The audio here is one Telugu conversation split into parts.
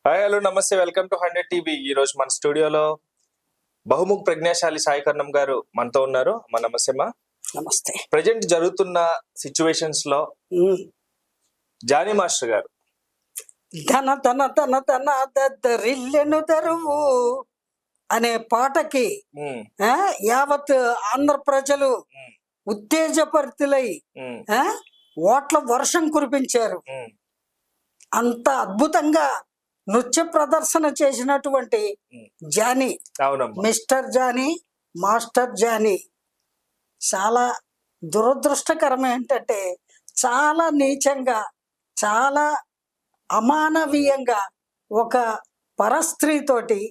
హాయ్ హలో నమస్తే, వెల్కమ్ టు 100 టీవీ. ఈ రోజు మన స్టూడియోలో బహుముఖ ప్రజ్ఞాశాలి సాయి కర్ణం గారు మనతో ఉన్నారు. మా నమస్తే మా. నమస్తే. ప్రజెంట్ జరుగుతున్న సిచ్యువేషన్స్ లో జానీ మాస్టర్ గారు ధన ధన ధన ధన దద్దరిల్లెను దరువు అనే పాటకి యావత్ ఆంధ్ర ప్రజలు ఉత్తేజపరితులై ఓట్ల వర్షం కురిపించారు. అంత అద్భుతంగా నృత్య ప్రదర్శన చేసినటువంటి జానీ, మిస్టర్ జానీ, మాస్టర్ జానీ, చాలా దురదృష్టకరం ఏంటంటే చాలా నీచంగా, చాలా అమానవీయంగా ఒక పరస్త్రీతోటి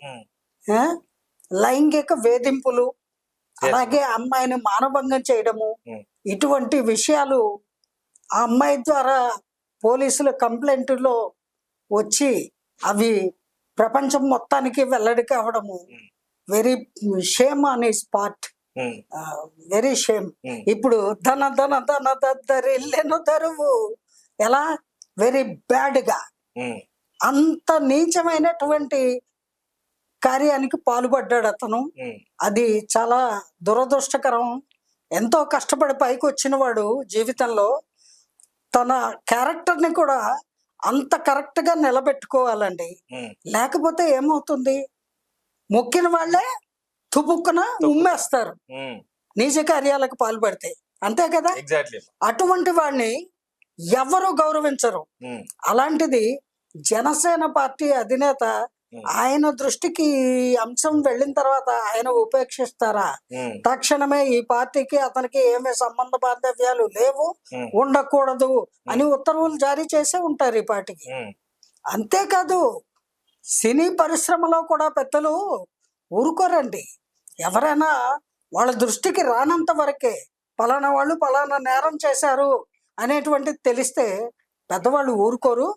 లైంగిక వేధింపులు, అలాగే అమ్మాయిని మానభంగం చేయడము, ఇటువంటి విషయాలు ఆ అమ్మాయి ద్వారా పోలీసుల కంప్లైంట్లో వచ్చి అవి ప్రపంచం మొత్తానికి వెల్లడి కావడము very shame on his part, very shame. ఇప్పుడు ధన ధన ధన దద్దరిల్లెను దరువు ఎలా వెరీ బ్యాడ్ గా అంత నీచమైనటువంటి కార్యానికి పాల్పడ్డాడు అతను. అది చాలా దురదృష్టకరం. ఎంతో కష్టపడి పైకి వచ్చిన వాడు జీవితంలో తన క్యారెక్టర్ని కూడా అంత కరెక్ట్ గా నిలబెట్టుకోవాలండి. లేకపోతే ఏమవుతుంది, మొక్కిన వాళ్ళే తుపుక్కున ఉమ్మేస్తారు నీచ కార్యాలకు పాల్పడితే, అంతే కదా. అటువంటి వాడిని ఎవరు గౌరవించరు. అలాంటిది జనసేన పార్టీ అధినేత ఆయన దృష్టికి అంశం వెళ్ళిన తర్వాత ఆయన ఉపేక్షిస్తారా? తక్షణమే ఈ పార్టీకి అతనికి ఏమీ సంబంధ బాంధవ్యాలు లేవు, ఉండకూడదు అని ఉత్తర్వులు జారీ చేసే ఉంటారు ఈ పార్టీకి. అంతేకాదు సినీ పరిశ్రమలో కూడా పెద్దలు ఊరుకోరండి. ఎవరైనా వాళ్ళ దృష్టికి రానంత వరకే పలానా వాళ్ళు పలానా నేరం చేశారు అనేటువంటిది తెలిస్తే పెద్దవాళ్ళు ఊరుకోరు.